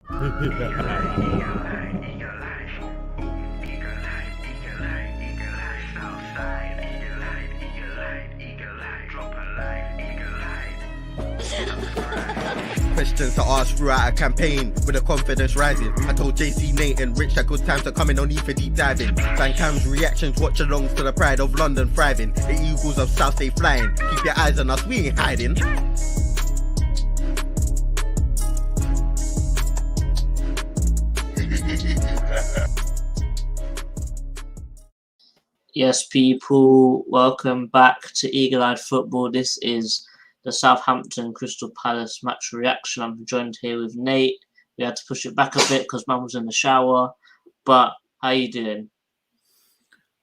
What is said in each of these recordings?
Questions to ask throughout a campaign with the confidence rising. I told JC Nate and Rich that good times are coming, no need for deep diving. Van Cam's reactions, watch alongs to the pride of London thriving. The Eagles of South stay flying. Keep your eyes on us, we ain't hiding. Yes, people, welcome back to Eagle-Eyed Football. This is the Southampton Crystal Palace match reaction. I'm joined here with Nate. We had to push it back a bit because Mum was in the shower. But how you doing?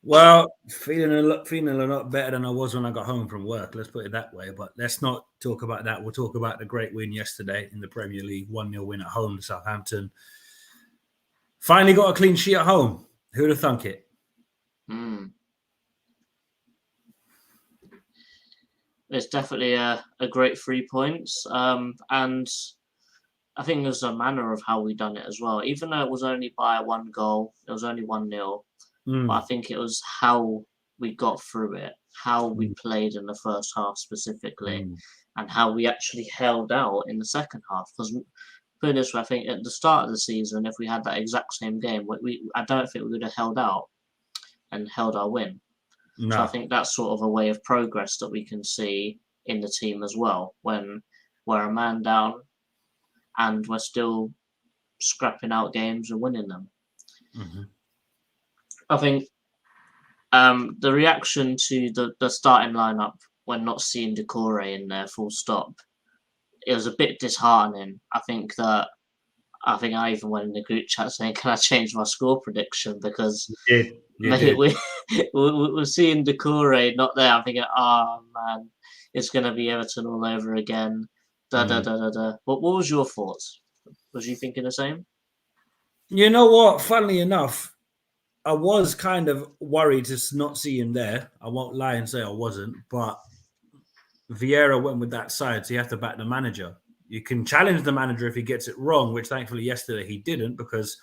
Well, feeling a lot better than I was when I got home from work. Let's put it that way. But let's not talk about that. We'll talk about the great win yesterday in the Premier League, 1-0 win at home to Southampton. Finally got a clean sheet at home. Who'd have thunk it? It's definitely a great 3 points. And I think there's a manner of how we done it as well. Even though it was only by 1 goal, it was only 1-0. But I think it was how we got through it, how we played in the first half specifically, and how we actually held out in the second half. Because put it this way, I think at the start of the season, if we had that exact same game, I don't think we would have held out and held our win. No. So I think that's sort of a way of progress that we can see in the team as well, when we're a man down and we're still scrapping out games and winning them. I think the reaction to the starting lineup when not seeing Decore in there full stop, it was a bit disheartening. I think I even went in the group chat saying, can I change my score prediction? Because we're seeing Decore not there. I'm thinking, oh man, it's going to be Everton all over again. What was your thoughts? Was you thinking the same? You know what? Funnily enough, I was kind of worried to not see him there. I won't lie and say I wasn't, but Vieira went with that side, so you have to back the manager. You can challenge the manager if he gets it wrong, which thankfully yesterday he didn't, because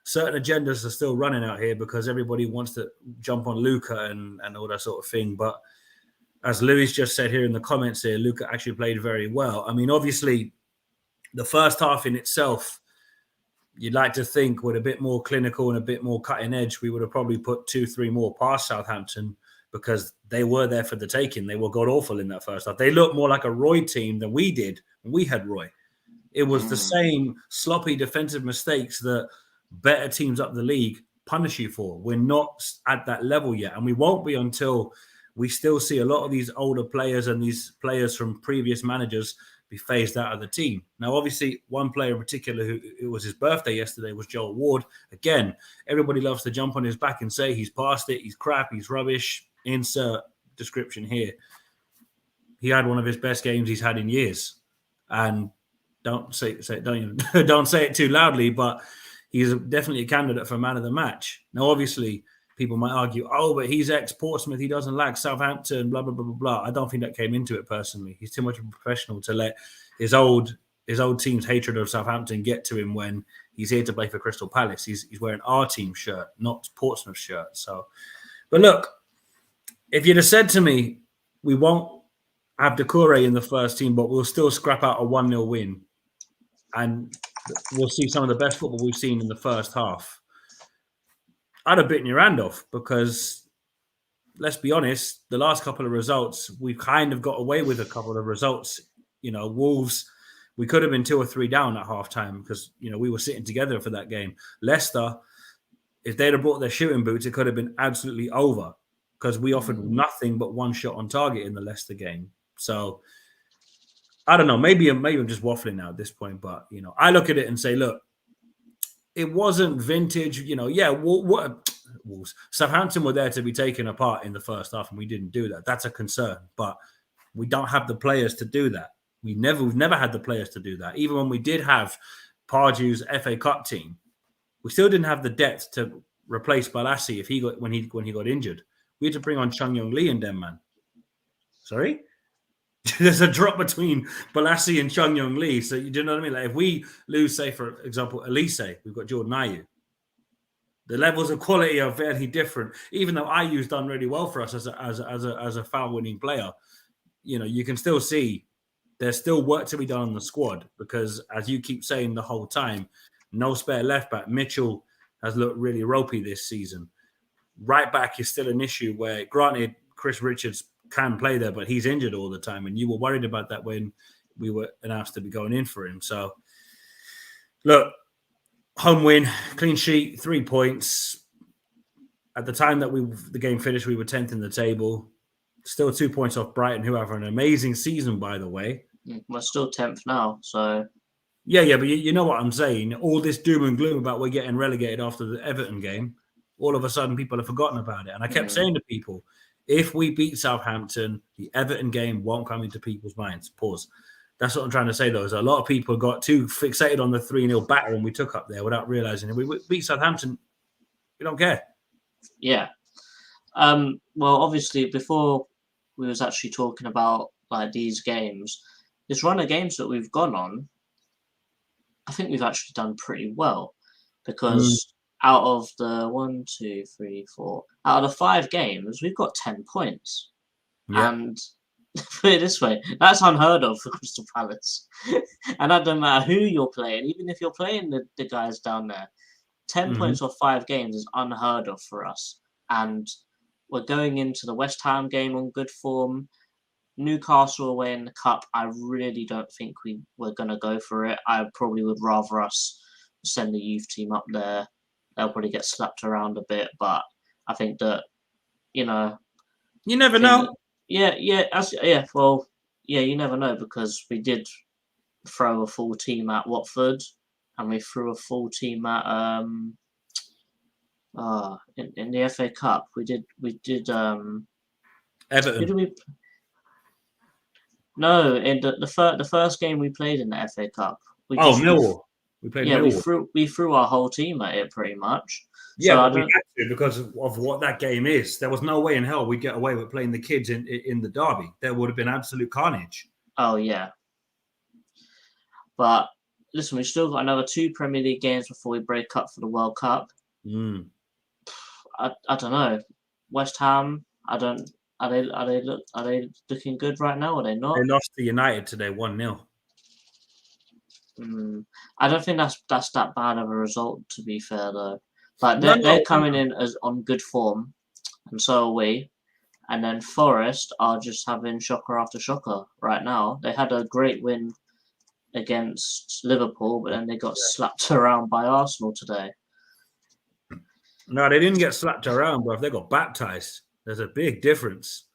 certain agendas are still running out here because everybody wants to jump on Luka and all that sort of thing. But as Louis just said here in the comments here, Luka actually played very well. I mean, obviously, the first half in itself, you'd like to think with a bit more clinical and a bit more cutting edge, we would have probably put 2-3 more past Southampton because they were there for the taking. They were god-awful in that first half. They looked more like a Roy team than we did when we had Roy. It was the same sloppy defensive mistakes that better teams up the league punish you for. We're not at that level yet, and we won't be until we still see a lot of these older players and these players from previous managers be phased out of the team. Now, obviously, one player in particular who it was his birthday yesterday was Joel Ward. Again, everybody loves to jump on his back and say he's past it, he's crap, he's rubbish. Insert description here. He had one of his best games he's had in years, and don't say it too loudly, but he's definitely a candidate for man of the match. Now, obviously, people might argue, oh, but he's ex-Portsmouth, he doesn't like Southampton, blah, blah, blah, blah, blah. I don't think that came into it personally. He's too much of a professional to let his old team's hatred of Southampton get to him when he's here to play for Crystal Palace. He's wearing our team shirt, not Portsmouth's shirt. So, but look, if you'd have said to me, we won't have Decore in the first team, but we'll still scrap out a 1-0 win, and we'll see some of the best football we've seen in the first half, I'd have bitten your hand off, because let's be honest, the last couple of results, we've kind of got away with a couple of results. You know, Wolves, we could have been 2 or 3 down at halftime because, you know, we were sitting together for that game. Leicester, if they'd have brought their shooting boots, it could have been absolutely over because we offered nothing but 1 shot on target in the Leicester game. So I don't know. Maybe I'm just waffling now at this point, but, you know, I look at it and say, look, it wasn't vintage, you know. Yeah, Wolves. Southampton were there to be taken apart in the first half, and we didn't do that. That's a concern, but we don't have the players to do that. We've never had the players to do that. Even when we did have Pardew's FA Cup team, we still didn't have the depth to replace Balassi when he got injured. We had to bring on Chung Yong Lee and them, man. Sorry? There's a drop between Balassi and Chung Young Lee. So you know what I mean? Like if we lose, say for example, Elise, we've got Jordan Ayew. The levels of quality are very different. Even though Ayew's done really well for us as a foul winning player, you know, you can still see there's still work to be done on the squad because, as you keep saying the whole time, no spare left back. Mitchell has looked really ropey this season. Right back is still an issue where, granted, Chris Richards can play there, but he's injured all the time, and you were worried about that when we were announced to be going in for him. So, look, home win, clean sheet, 3 points. At the time that the game finished, we were 10th in the table. Still 2 points off Brighton, who have an amazing season, by the way. We're still 10th now, so... Yeah, but you know what I'm saying. All this doom and gloom about we're getting relegated after the Everton game, all of a sudden people have forgotten about it. And I kept saying to people, if we beat Southampton, the Everton game won't come into people's minds. Pause. That's what I'm trying to say, though, is a lot of people got too fixated on the 3-0 battering we took up there without realising if we beat Southampton, we don't care. Yeah. Well, obviously, before we was actually talking about like these games, this run of games that we've gone on, I think we've actually done pretty well because out of the 1, 2, 3, 4, out of the 5 games, we've got 10 points. Yeah. And put it this way, that's unheard of for Crystal Palace. And that don't matter who you're playing, even if you're playing the guys down there, 10 points off 5 games is unheard of for us. And we're going into the West Ham game on good form. Newcastle away in the cup, I really don't think we're going to go for it. I probably would rather us send the youth team up there. They'll probably get slapped around a bit, but I think that, you know... You never know. Yeah, you never know because we did throw a full team at Watford and we threw a full team at... in the FA Cup, we did Everton. No, in the first game we played in the FA Cup. Millwall. We played Millwall. we threw our whole team at it pretty much. Yeah, so but we had to because of what that game is. There was no way in hell we'd get away with playing the kids in the derby. There would have been absolute carnage. Oh, yeah. But listen, we've still got another 2 Premier League games before we break up for the World Cup. I don't know. West Ham, Are they looking good right now? Or are they not? They lost to United today, 1-0. I don't think that's that bad of a result. To be fair, though, like they're coming in as on good form, and so are we. And then Forest are just having shocker after shocker right now. They had a great win against Liverpool, but then they got slapped around by Arsenal today. No, they didn't get slapped around, bro. They got baptized. There's a big difference.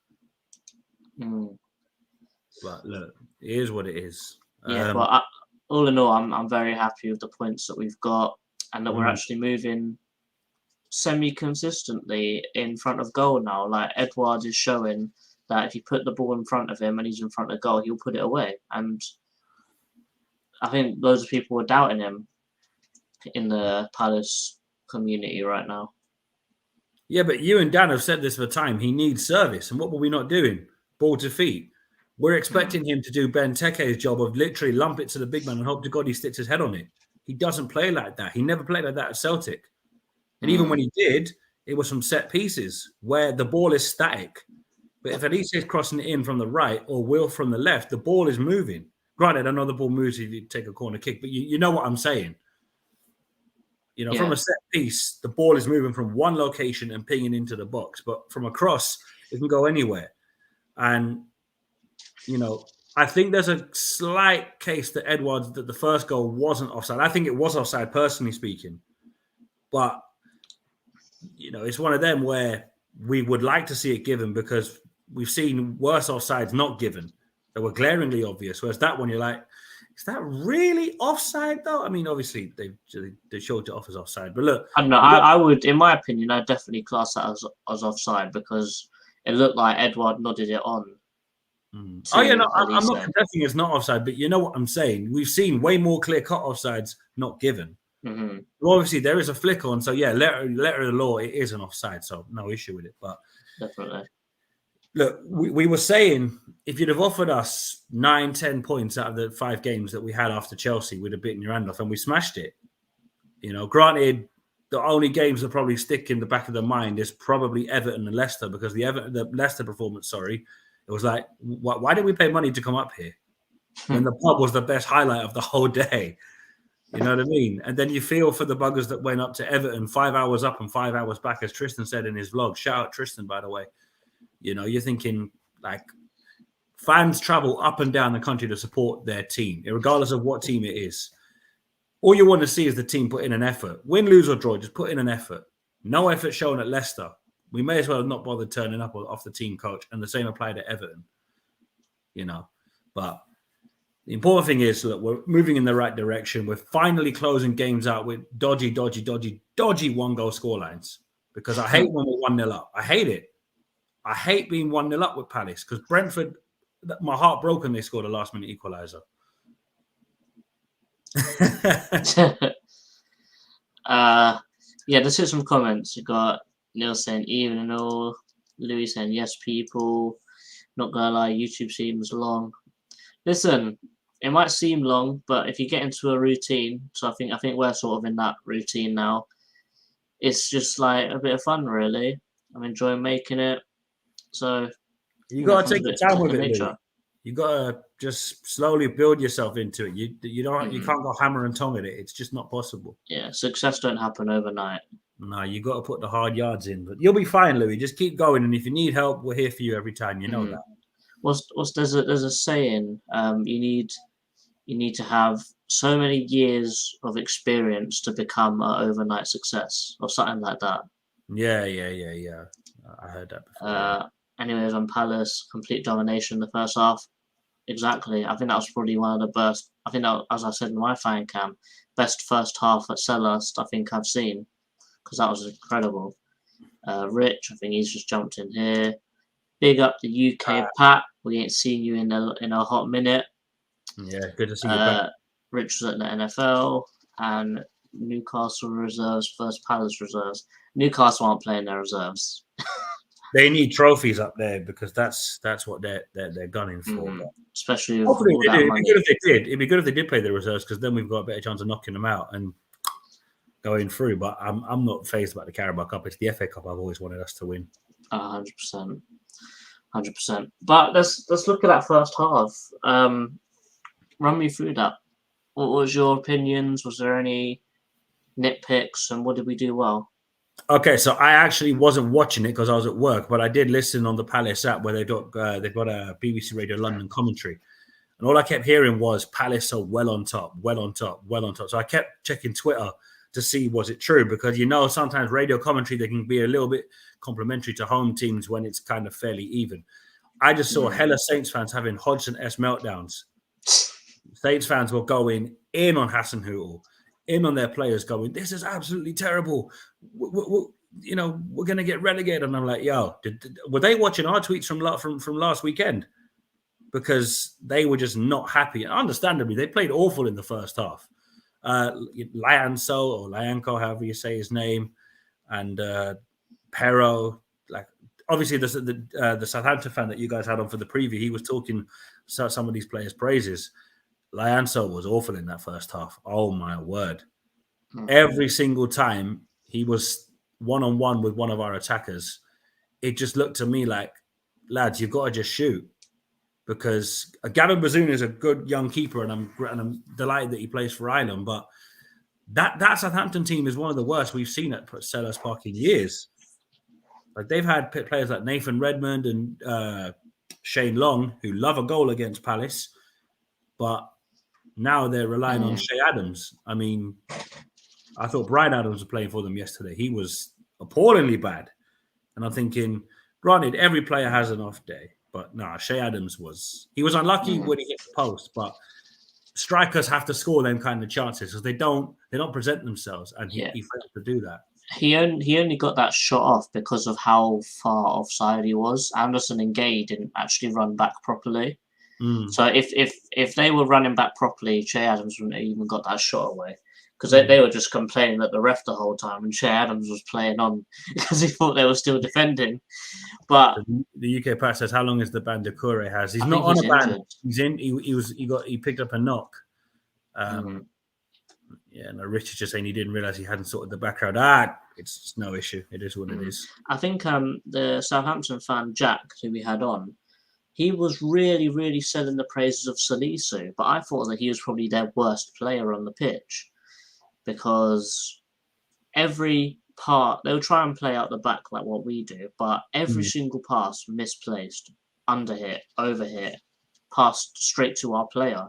But look, it is what it is. Yeah, but all in all, I'm very happy with the points that we've got and that we're actually moving semi-consistently in front of goal now. Like Edouard is showing that if you put the ball in front of him and he's in front of goal, he'll put it away. And I think loads of people were doubting him in the Palace community right now. Yeah, but you and Dan have said this for time. He needs service. And what were we not doing? Ball to feet. We're expecting him to do Benteke's job of literally lump it to the big man and hope to God he sticks his head on it. He doesn't play like that. He never played like that at Celtic. And even when he did, it was from set pieces where the ball is static. But if Elise is crossing it in from the right or Will from the left, the ball is moving. Granted, I know the ball moves if you take a corner kick, but you know what I'm saying. You know, from a set piece, the ball is moving from one location and pinging into the box. But from a cross, it can go anywhere. And, you know, I think there's a slight case that Edwards, that the first goal wasn't offside. I think it was offside, personally speaking. But, you know, it's one of them where we would like to see it given because we've seen worse offsides not given that were glaringly obvious. Whereas that one, you're like, is that really offside, though? I mean, obviously, they showed it off as offside. But look. I don't know. I would, in my opinion, I'd definitely class that as offside because it looked like Edouard nodded it on. I'm not contesting it's not offside, but you know what I'm saying? We've seen way more clear-cut offsides not given. Well, obviously, there is a flick on. So, yeah, letter of the law, it is an offside. So, no issue with it. But definitely. Look, we were saying if you'd have offered us 9-10 points out of the 5 games that we had after Chelsea, we'd have bitten your hand off, and we smashed it. You know, granted, the only games that probably stick in the back of the mind is probably Everton and Leicester, because the Leicester performance, it was like, why did we pay money to come up here when the pub was the best highlight of the whole day? You know what I mean? And then you feel for the buggers that went up to Everton 5 hours up and 5 hours back, as Tristan said in his vlog. Shout out Tristan, by the way. You know, you're thinking, like, fans travel up and down the country to support their team, regardless of what team it is. All you want to see is the team put in an effort. Win, lose, or draw, just put in an effort. No effort shown at Leicester. We may as well have not bothered turning up off the team coach, and the same applied to Everton. You know, but the important thing is that we're moving in the right direction. We're finally closing games out with dodgy 1-goal scorelines, because I hate when we're 1-0 up. I hate it. I hate being 1-0 up with Palace, because Brentford, my heart broke when they scored a last-minute equaliser. Let's hit some comments. You got Neil saying even and all, Louis saying yes, people. Not gonna lie, YouTube seems long. Listen, it might seem long, but if you get into a routine, so I think we're sort of in that routine now. It's just like a bit of fun, really. I'm enjoying making it. So you got to take the time with it, Louis. You got to just slowly build yourself into it. You can't go hammer and tong at it. It's just not possible. Yeah, success don't happen overnight. No, you got to put the hard yards in. But you'll be fine, Louis. Just keep going, and if you need help, we're here for you every time. You know that. There's a saying. You need to have so many years of experience to become an overnight success, or something like that. Yeah. I heard that before. Anyways, on Palace, complete domination in the first half. Exactly. I think that was probably one of the best. I think that, as I said in my fan cam, best first half at Selhurst I think I've seen, because that was incredible. Rich, I think he's just jumped in here. Big up the UK, Pat. We ain't seen you in a hot minute. Yeah, good to see you back. Rich was at the NFL, and Newcastle reserves versus Palace reserves. Newcastle aren't playing their reserves. They need trophies up there, because that's what they're gunning for. Especially hopefully they do. It'd be good if they did. It'd be good if they did play the reserves, because then we've got a better chance of knocking them out and going through. But I'm not phased about the Carabao Cup. It's the FA Cup I've always wanted us to win. 100%. But let's look at that first half. Run me through that. What was your opinions? Was there any nitpicks, and what did we do well? Okay, so I actually wasn't watching it because I was at work, but I did listen on the Palace app where they've got a BBC Radio London commentary, and all I kept hearing was Palace are well on top. So I kept checking Twitter to see was it true, because sometimes radio commentary, they can be a little bit complimentary to home teams when it's kind of fairly even. I just saw hella Saints fans having Hodgson-esque meltdowns. Saints fans were going in on Hasenhüttl, in on their players, going, "This is absolutely terrible. We're going to get relegated." And I'm like, yo, were they watching our tweets from last weekend? Because they were just not happy. And understandably, they played awful in the first half. Lyanco, however you say his name, and Pero, like, obviously the Southampton fan that you guys had on for the preview, he was talking some of these players' praises. Lyanco was awful in that first half. Oh my word. Every single time he was one-on-one with one of our attackers, it just looked to me like, lads, you've got to just shoot. Because Gavin Bazunu is a good young keeper, and I'm delighted that he plays for Ireland. But that Southampton team is one of the worst we've seen at Selhurst Park in years. Like, they've had players like Nathan Redmond and Shane Long, who love a goal against Palace, but now they're relying on Shea Adams. I mean, I thought Brian Adams was playing for them yesterday. He was appallingly bad. And I'm thinking, granted, every player has an off day. But no, Shea Adams was unlucky when he hit the post. But strikers have to score them kind of chances because they don't present themselves, and he failed to do that. He only got that shot off because of how far offside he was. Anderson and Gay didn't actually run back properly. So if they were running back properly, Shea Adams wouldn't have even got that shot away, because they were just complaining at the ref the whole time, and Shea Adams was playing on because he thought they were still defending. But the UK Pat says, "How long is the ban Doucouré has? He's I not think on he's a ban. injured. He's in. He picked up a knock. Yeah, no, Rich is just saying he didn't realize he hadn't sorted the background. It's no issue. It is what it is. I think the Southampton fan Jack, who we had on, he was really, really selling the praises of Salisu, but I thought that he was probably their worst player on the pitch because every part they'll try and play out the back like what we do, but every single pass misplaced, underhit, overhit, passed straight to our player,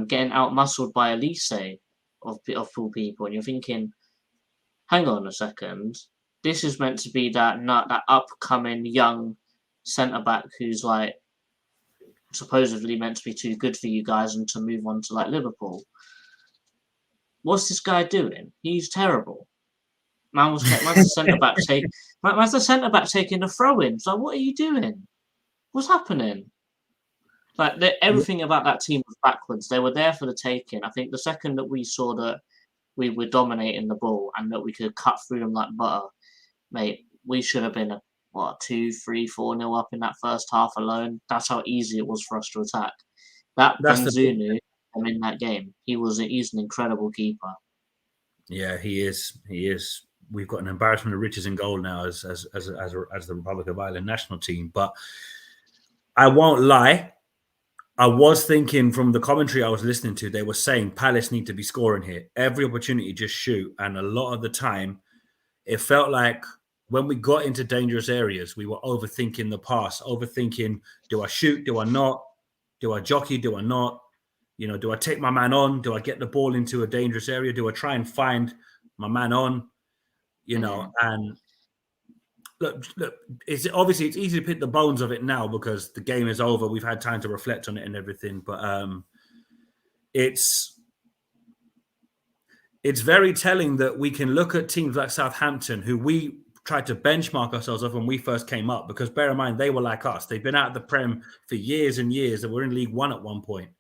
getting out muscled by Elise of all people, and you're thinking, hang on a second, this is meant to be that upcoming young centre back who's like supposedly meant to be too good for you guys and to move on to like Liverpool. What's this guy doing? He's terrible. Man's the centre back taking a throw in. So what are you doing? What's happening? Like everything about that team was backwards. They were there for the taking. I think the second that we saw that we were dominating the ball and that we could cut through them like butter, mate, we should have been 2, 3, 4-0 up in that first half alone. That's how easy it was for us to attack. That's Benzunu in that game. He's an incredible keeper. Yeah, he is. He is. We've got an embarrassment of riches in goal now as the Republic of Ireland national team. But I won't lie. I was thinking from the commentary I was listening to, they were saying Palace need to be scoring here. Every opportunity, just shoot. And a lot of the time, it felt like when we got into dangerous areas, we were overthinking the pass, overthinking, do I shoot? Do I not? Do I jockey? Do I not? Do I take my man on? Do I get the ball into a dangerous area? Do I try and find my man on? And look, it's easy to pick the bones of it now because the game is over. We've had time to reflect on it and everything, but it's very telling that we can look at teams like Southampton, who we tried to benchmark ourselves off when we first came up, because bear in mind, they were like us. They've been out of the Prem for years and years. They were in League One at one point,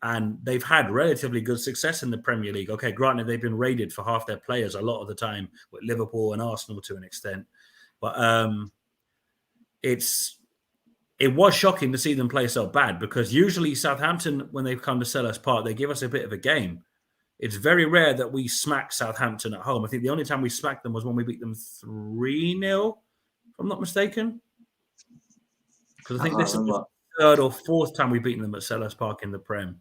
and they've had relatively good success in the Premier League. Okay, granted, they've been raided for half their players a lot of the time with Liverpool and Arsenal to an extent. But it was shocking to see them play so bad, because usually Southampton, when they've come to Selhurst Park, they give us a bit of a game. It's very rare that we smack Southampton at home. I think the only time we smacked them was when we beat them 3-0, if I'm not mistaken. Because I think this is the third or fourth time we've beaten them at Selhurst Park in the Prem.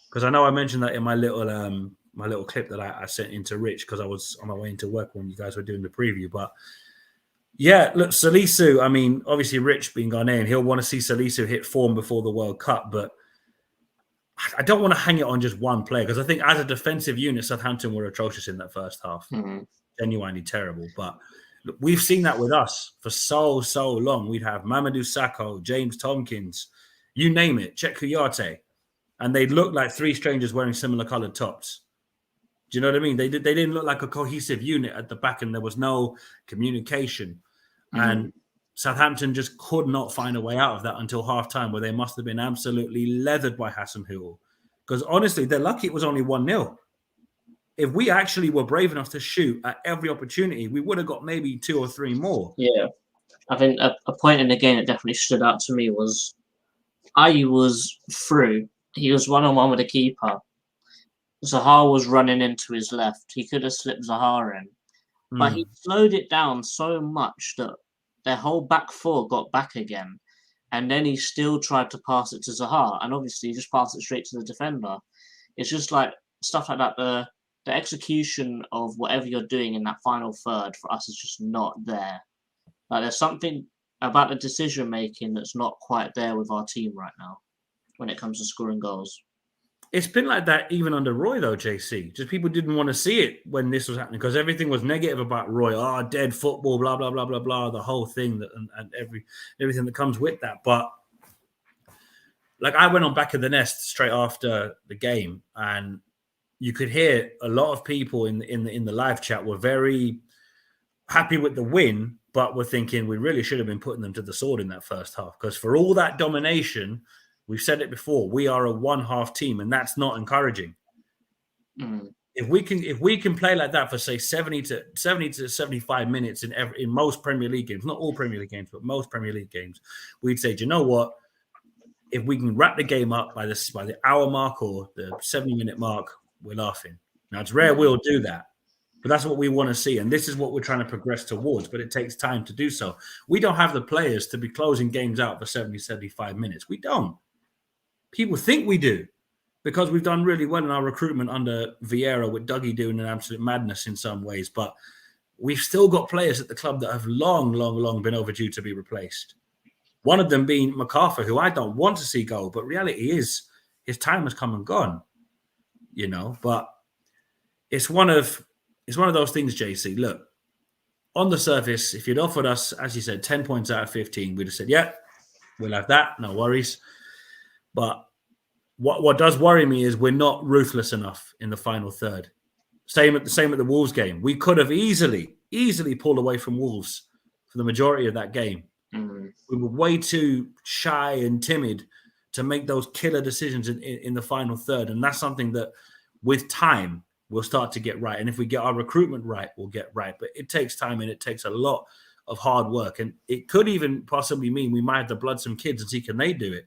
Because I know I mentioned that in my little clip that I sent into Rich because I was on my way into work when you guys were doing the preview. But yeah, look, Salisu, I mean, obviously Rich being Ghanaian, he'll want to see Salisu hit form before the World Cup, but I don't want to hang it on just one player, because I think as a defensive unit, Southampton were atrocious in that first half. Genuinely terrible. But look, we've seen that with us for so long. We'd have Mamadou Sakho, James Tompkins, you name it, Cheick Kouyaté, and they'd look like three strangers wearing similar coloured tops. Do you know what I mean? They didn't look like a cohesive unit at the back, and there was no communication. And Southampton just could not find a way out of that until half-time, where they must have been absolutely leathered by Hasenhüttl. Because honestly, they're lucky it was only 1-0. If we actually were brave enough to shoot at every opportunity, we would have got maybe 2 or 3 more. Yeah. I think a point in the game that definitely stood out to me was Ayew was through. He was one-on-one with the keeper. Zaha was running into his left. He could have slipped Zaha in. But he slowed it down so much that their whole back four got back again. And then he still tried to pass it to Zaha. And obviously, he just passed it straight to the defender. It's just like stuff like that. The execution of whatever you're doing in that final third for us is just not there. Like, there's something about the decision-making that's not quite there with our team right now when it comes to scoring goals. It's been like that even under Roy, though, JC. Just people didn't want to see it when this was happening, because everything was negative about Roy. Oh, dead football, blah, blah, blah, blah, blah, the whole thing and everything that comes with that. But like, I went on Back of the Nest straight after the game, and you could hear a lot of people in the live chat were very happy with the win, but were thinking we really should have been putting them to the sword in that first half, because for all that domination, we've said it before, we are a one-half team, and that's not encouraging. if we can play like that for say 70 to 75 minutes in most Premier League games, not all Premier League games, but most Premier League games, we'd say, do you know what? If we can wrap the game up by the hour mark or the 70-minute mark, we're laughing. Now it's rare we'll do that, but that's what we want to see, and this is what we're trying to progress towards. But it takes time to do so. We don't have the players to be closing games out for 70, 75 minutes. We don't. People think we do, because we've done really well in our recruitment under Vieira, with Dougie doing an absolute madness in some ways. But we've still got players at the club that have long been overdue to be replaced. One of them being MacArthur, who I don't want to see go, but reality is his time has come and gone. But it's one of those things, JC. Look, on the surface, if you'd offered us, as you said, 10 points out of 15, we'd have said, yeah, we'll have that, no worries. But what does worry me is we're not ruthless enough in the final third. Same at the Wolves game. We could have easily pulled away from Wolves for the majority of that game. We were way too shy and timid to make those killer decisions in the final third. And that's something that with time we'll start to get right. And if we get our recruitment right, we'll get right. But it takes time and it takes a lot of hard work. And it could even possibly mean we might have to blood some kids and see can they do it.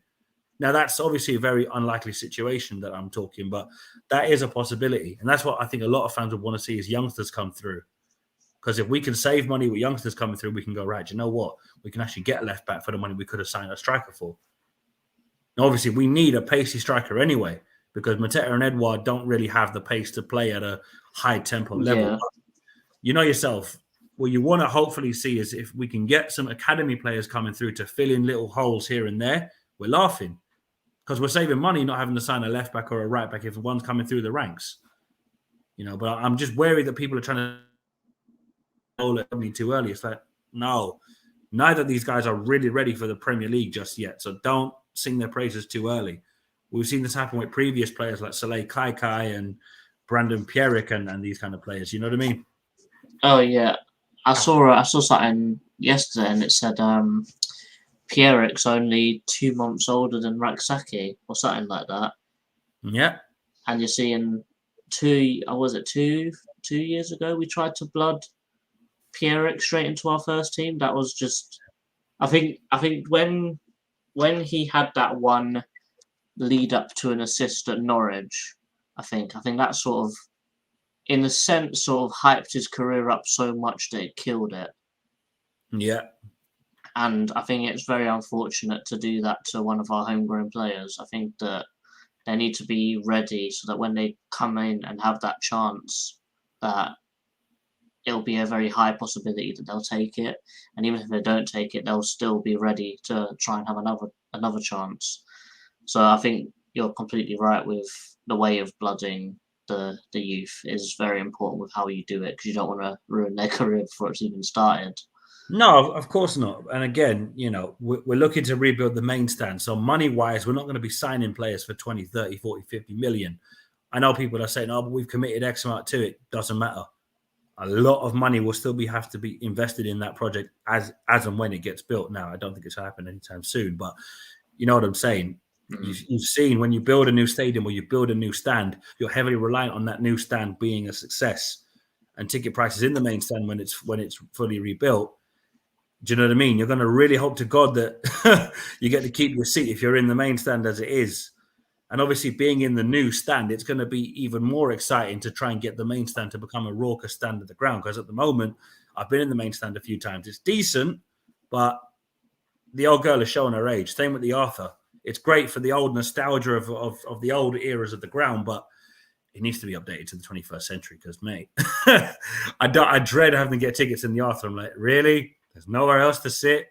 Now, that's obviously a very unlikely situation that I'm talking, but that is a possibility. And that's what I think a lot of fans would want to see is youngsters come through. Because if we can save money with youngsters coming through, we can go, right, you know what? We can actually get a left back for the money we could have signed a striker for. Now, obviously, we need a pacey striker anyway, because Mateta and Edouard don't really have the pace to play at a high tempo level. Yeah. You know yourself, what you want to hopefully see is if we can get some academy players coming through to fill in little holes here and there, we're laughing. Because we're saving money not having to sign a left back or a right back if one's coming through the ranks. But I'm just wary that people are trying to roll it too early. It's like, no, neither of these guys are really ready for the Premier League just yet. So don't sing their praises too early. We've seen this happen with previous players like Saleh Kaikai and Brandon Pierrick and these kind of players. You know what I mean? Oh yeah, I saw something yesterday and it said Pierrick's only 2 months older than Raksaki or something like that. Yeah. And you're seeing two years ago we tried to blood Pierrick straight into our first team. That was just, I think when he had that one lead up to an assist at Norwich, I think that sort of, in a sense, sort of hyped his career up so much that it killed it. Yeah. And I think it's very unfortunate to do that to one of our homegrown players. I think that they need to be ready so that when they come in and have that chance, that it'll be a very high possibility that they'll take it. And even if they don't take it, they'll still be ready to try and have another chance. So I think you're completely right with the way of blooding the youth is very important with how you do it, because you don't want to ruin their career before it's even started. No, of course not. And again, we're looking to rebuild the main stand. So money-wise, we're not going to be signing players for 20, 30, 40, 50 million. I know people are saying, oh, but we've committed X amount to it. Doesn't matter. A lot of money will still have to be invested in that project as and when it gets built. Now, I don't think it's happening anytime soon, but you know what I'm saying? Mm-hmm. You've seen when you build a new stadium or you build a new stand, you're heavily reliant on that new stand being a success. And ticket prices in the main stand when it's fully rebuilt, do you know what I mean? You're going to really hope to God that you get to keep your seat if you're in the main stand as it is. And obviously being in the new stand, it's going to be even more exciting to try and get the main stand to become a raucous stand at the ground. Because at the moment, I've been in the main stand a few times. It's decent, but the old girl is showing her age. Same with the Arthur. It's great for the old nostalgia of the old eras of the ground, but it needs to be updated to the 21st century because, mate, I dread having to get tickets in the Arthur. I'm like, really? There's nowhere else to sit.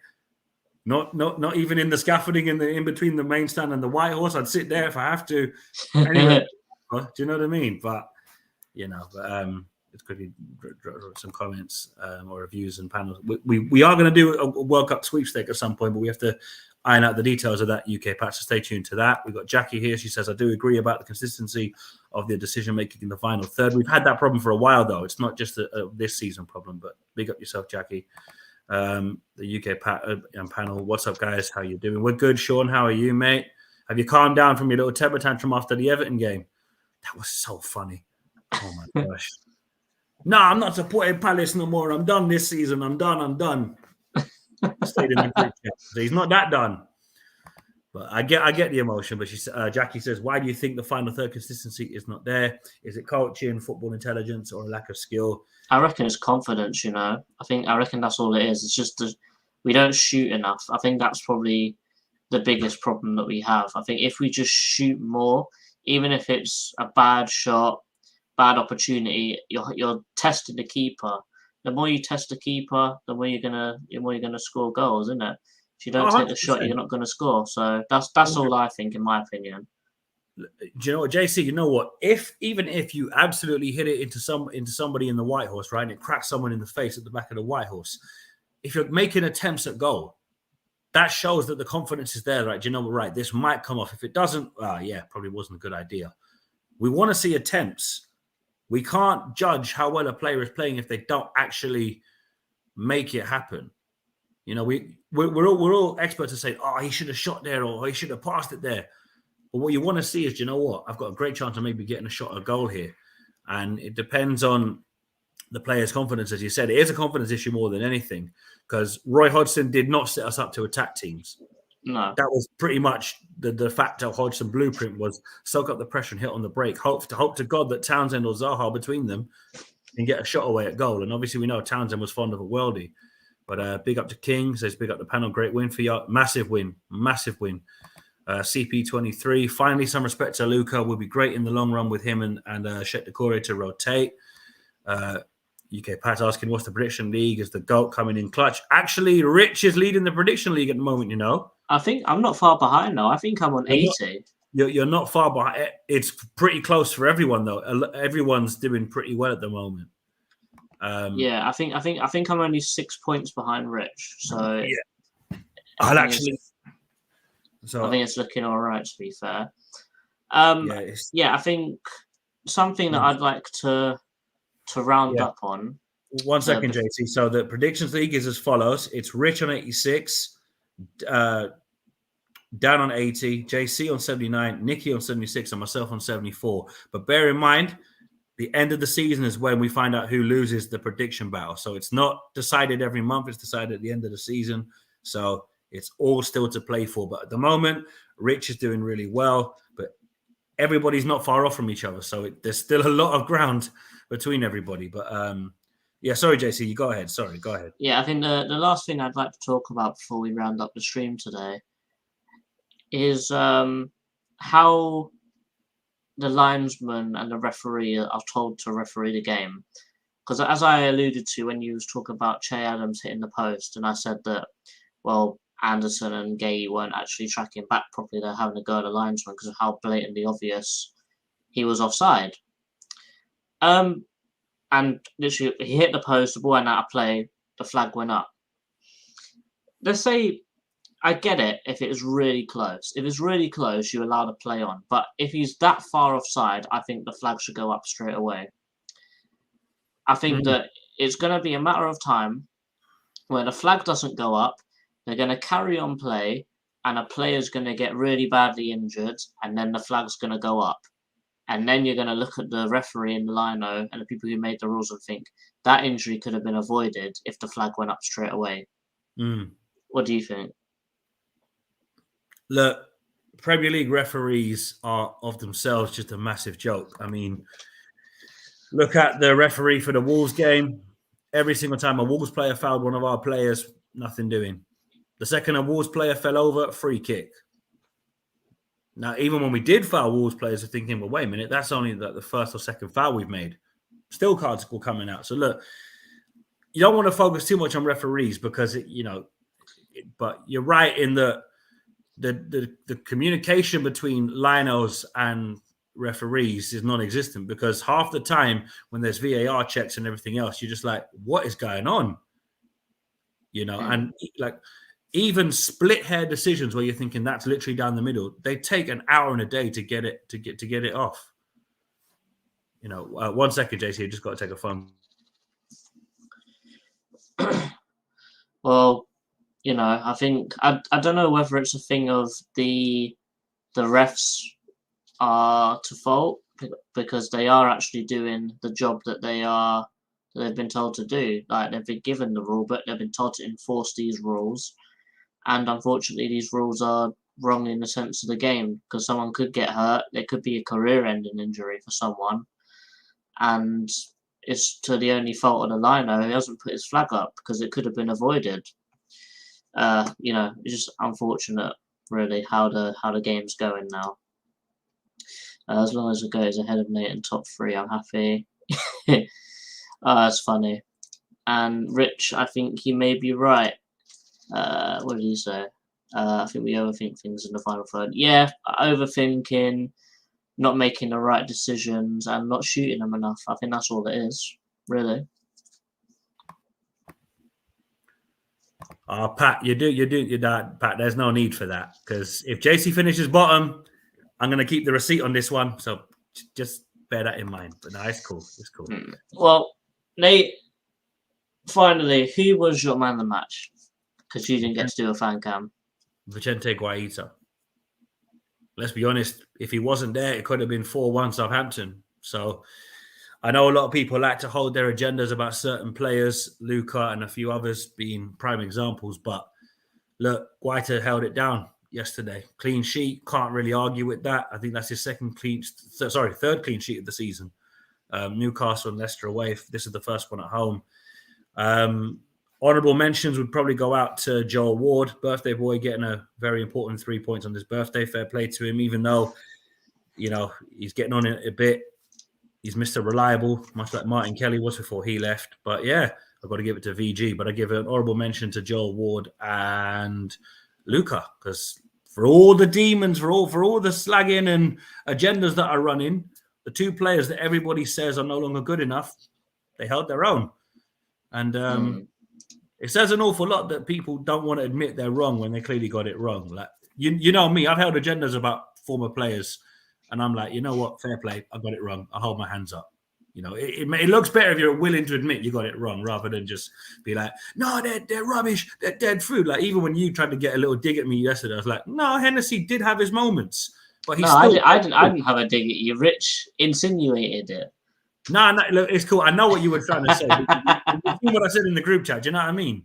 Not even in the scaffolding in between the main stand and the White Horse. I'd sit there if I have to. Anyway, do you know what I mean? But it's good to some comments or reviews and panels. We are going to do a World Cup sweepstake at some point, but we have to iron out the details of that UK patch. So stay tuned to that. We've got Jackie here. She says, I do agree about the consistency of the decision making in the final third. We've had that problem for a while, though. It's not just a this season problem, but big up yourself, Jackie. The UK panel. What's up, guys? How you doing? We're good. Sean, how are you, mate? Have you calmed down from your little temper tantrum after the Everton game? That was so funny. Oh my gosh. No, I'm not supporting Palace no more. I'm done this season. I'm done. Stayed in the group chat. So he's not that done. But I get the emotion. But Jackie says, why do you think the final third consistency is not there? Is it coaching, football intelligence, or a lack of skill? I reckon it's confidence, you know. I reckon that's all it is. It's just we don't shoot enough. I think that's probably the biggest problem that we have. I think if we just shoot more, even if it's a bad shot, bad opportunity, you're testing the keeper. The more you test the keeper, the more you're gonna score goals, isn't it? If you don't take the shot, you're not gonna score. So that's all I think, in my opinion. Do you know what, JC? You know what? Even if you absolutely hit it into somebody in the White Horse, right, and it cracks someone in the face at the back of the White Horse, if you're making attempts at goal, that shows that the confidence is there, right? Do you know what? Right, this might come off. If it doesn't, probably wasn't a good idea. We want to see attempts. We can't judge how well a player is playing if they don't actually make it happen. You know, we're all experts to say, oh, he should have shot there, or he should have passed it there. But what you want to see is, you know what? I've got a great chance of maybe getting a shot at goal here. And it depends on the player's confidence. As you said, it is a confidence issue more than anything, because Roy Hodgson did not set us up to attack teams. No. That was pretty much the fact of Hodgson blueprint was soak up the pressure and hit on the break. Hope to God that Townsend or Zaha between them can get a shot away at goal. And obviously we know Townsend was fond of a worldie. But big up to King, says big up the panel. Great win for you. Massive win. CP23. Finally, some respect to Luca. Will be great in the long run with him and Shet Decore to rotate. UK Pat asking, what's the prediction league? Is the GOAT coming in clutch? Actually, Rich is leading the prediction league at the moment, you know. I think I'm not far behind now. I think I'm on 80. You're not far behind. It's pretty close for everyone, though. Everyone's doing pretty well at the moment. I think I'm only 6 points behind Rich. So yeah. I think it's looking all right, to be fair. I think something that I'd like to round up on. 1 second, JC. So the predictions league is as follows. It's Rich on 86, Dan on 80, JC on 79, Nicky on 76, and myself on 74. But bear in mind, the end of the season is when we find out who loses the prediction battle. So it's not decided every month. It's decided at the end of the season. So it's all still to play for. But at the moment, Rich is doing really well. But everybody's not far off from each other. So there's still a lot of ground between everybody. But sorry, JC, you go ahead. Sorry, go ahead. Yeah, I think the last thing I'd like to talk about before we round up the stream today is how the linesman and the referee are told to referee the game. Because as I alluded to when you was talking about Che Adams hitting the post, and I said that, well, Anderson and Gay weren't actually tracking back properly, they're having a go at the linesman because of how blatantly obvious he was offside. And literally, he hit the post, the ball went out of play, the flag went up. Let's say, I get it if it is really close. If it's really close, you're allowed to play on. But if he's that far offside, I think the flag should go up straight away. I think that it's going to be a matter of time where the flag doesn't go up, they're going to carry on play, and a player's going to get really badly injured, and then the flag's going to go up. And then you're going to look at the referee in the lino and the people who made the rules and think that injury could have been avoided if the flag went up straight away. What do you think? Look, Premier League referees are of themselves just a massive joke. I mean, look at the referee for the Wolves game. Every single time a Wolves player fouled one of our players, nothing doing. The second a Wolves player fell over, free kick. Now, even when we did foul Wolves players, we're thinking, well, wait a minute, that's only the first or second foul we've made. Still cards were coming out. So look, you don't want to focus too much on referees because, but you're right in the communication between linos and referees is non-existent, because half the time when there's VAR checks and everything else, you're just like, what is going on? And like even split hair decisions where you're thinking that's literally down the middle, they take an hour and a day to get it off. 1 second, JC, I just got to take a phone. Well, I think I don't know whether it's a thing of the refs are to fault because they are actually doing the job that they've been told to do. Like, they've been given the rule, but they've been told to enforce these rules. And unfortunately, these rules are wrong in the sense of the game, because someone could get hurt. There could be a career-ending injury for someone, and it's to the only fault of the liner who hasn't put his flag up, because it could have been avoided. It's just unfortunate, really, how the game's going now. As long as it goes ahead of Nate in top 3, I'm happy. That's funny. And Rich, I think you may be right. What did you say? I think we overthink things in the final third. Yeah, overthinking, not making the right decisions, and not shooting them enough. I think that's all it is, really. Pat, you do that, Pat. There's no need for that, because if JC finishes bottom, I'm going to keep the receipt on this one. So just bear that in mind. But no, it's cool. It's cool. Well, Nate, finally, who was your man of the match? Because you didn't get to do a fan cam. Vicente Guaita. Let's be honest, if he wasn't there, it could have been 4-1 Southampton. So I know a lot of people like to hold their agendas about certain players, Luca and a few others being prime examples. But look, Guaita held it down yesterday. Clean sheet, can't really argue with that. I think that's his third clean sheet of the season. Newcastle and Leicester away. This is the first one at home. Honourable mentions would probably go out to Joel Ward, birthday boy, getting a very important 3 points on his birthday. Fair play to him, even though, he's getting on it a bit. He's Mr. Reliable, much like Martin Kelly was before he left. But yeah, I've got to give it to VG. But I give an honourable mention to Joel Ward and Luca, because for all the demons, for all the slagging and agendas that are running, the two players that everybody says are no longer good enough, they held their own. And it says an awful lot that people don't want to admit they're wrong when they clearly got it wrong. Like, you know me, I've held agendas about former players, and I'm like, you know what, fair play, I got it wrong. I'll hold my hands up. It looks better if you're willing to admit you got it wrong, rather than just be like, no, they're rubbish, they're dead food. Like, even when you tried to get a little dig at me yesterday, I was like, no, Hennessy did have his moments, but I didn't have a dig at you. Rich insinuated it. No, look, it's cool. I know what you were trying to say. You see what I said in the group chat. Do you know what I mean?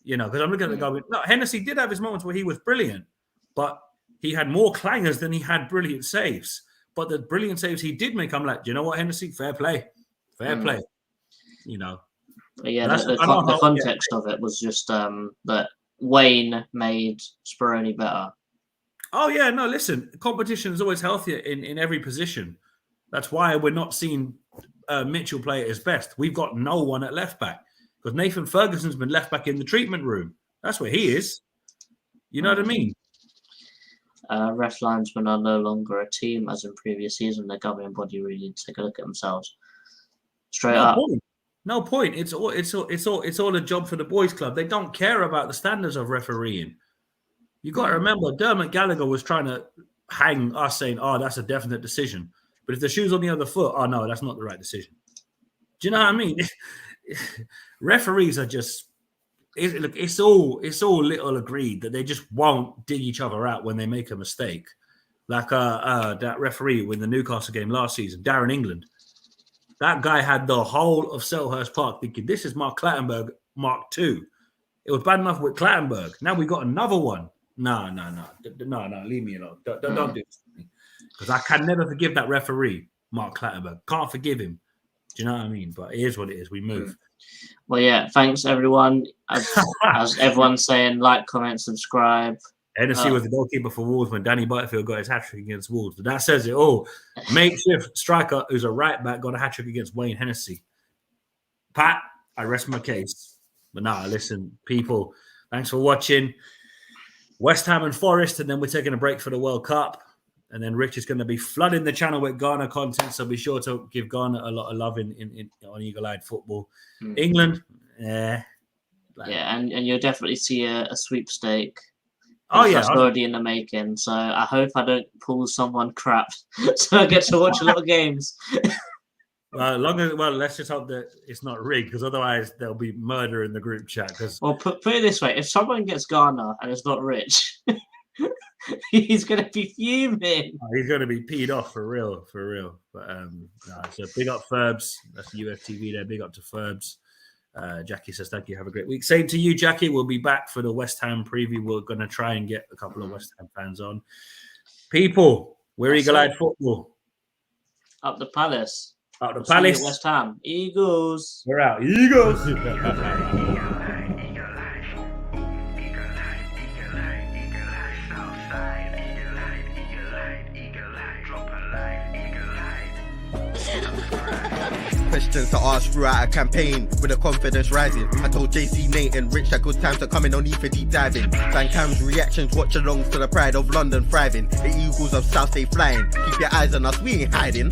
Because I'm looking at the guy. No, Hennessy did have his moments where he was brilliant, but he had more clangers than he had brilliant saves. But the brilliant saves he did make, I'm like, do you know what, Hennessy? Fair play. But yeah, the context of it was just that Wayne made Speroni better. Oh, yeah. No, listen, competition is always healthier in every position. That's why we're not seeing Mitchell play at his best. We've got no one at left back, because Nathan Ferguson's been left back in the treatment room. That's where he is. You know what I mean? Ref linesmen are no longer a team as in previous season. The governing body really need to take a look at themselves. Straight up. No point. It's all a job for the boys' club. They don't care about the standards of refereeing. You got to remember, Dermot Gallagher was trying to hang us, saying, "Oh, that's a definite decision." But if the shoe's on the other foot, oh no, that's not the right decision. Do you know what I mean? Referees are just, it's all little agreed that they just won't dig each other out when they make a mistake. Like that referee in the Newcastle game last season, Darren England. That guy had the whole of Selhurst Park thinking, this is Mark Clattenburg Mark II. It was bad enough with Clattenburg. Now we got another one. No, leave me alone. Don't do this to me. Because I can never forgive that referee, Mark Clattenburg. Can't forgive him. Do you know what I mean? But it is what it is. We move. Well, yeah, thanks, everyone. As everyone's saying, like, comment, subscribe. Hennessy was the goalkeeper for Wolves when Danny Butterfield got his hat-trick against Wolves. But that says it all. Makeshift striker who's a right-back got a hat-trick against Wayne Hennessy. Pat, I rest my case. But now, listen, people, thanks for watching. West Ham and Forest, and then we're taking a break for the World Cup. And then Rich is going to be flooding the channel with Ghana content, so be sure to give Ghana a lot of love on Eagle-Eyed Football. England, yeah, and you'll definitely see a sweepstake. Oh, yeah. That's already in the making, so I hope I don't pull someone crap, so I get to watch a lot of games. Let's just hope that it's not rigged, because otherwise there'll be murder in the group chat. Well, put it this way: if someone gets Ghana and it's not Rich, He's gonna be fuming. Oh, he's going to be peed off for real. But so big up Ferbs. That's UFTV there. Big up to Ferbs. Jackie says, thank you. Have a great week. Same to you, Jackie. We'll be back for the West Ham preview. We're going to try and get a couple of West Ham fans on. People, we're Eagle-Eyed Football. Up the Palace. Up the See you Palace. at West Ham. Eagles. We're out. Eagles. Questions to ask throughout a campaign with the confidence rising. I told JC, Nate and Rich that good times are coming, no need for deep diving. Van Cam's reactions, watch alongs to the pride of London thriving. The Eagles of South stay flying. Keep your eyes on us, we ain't hiding.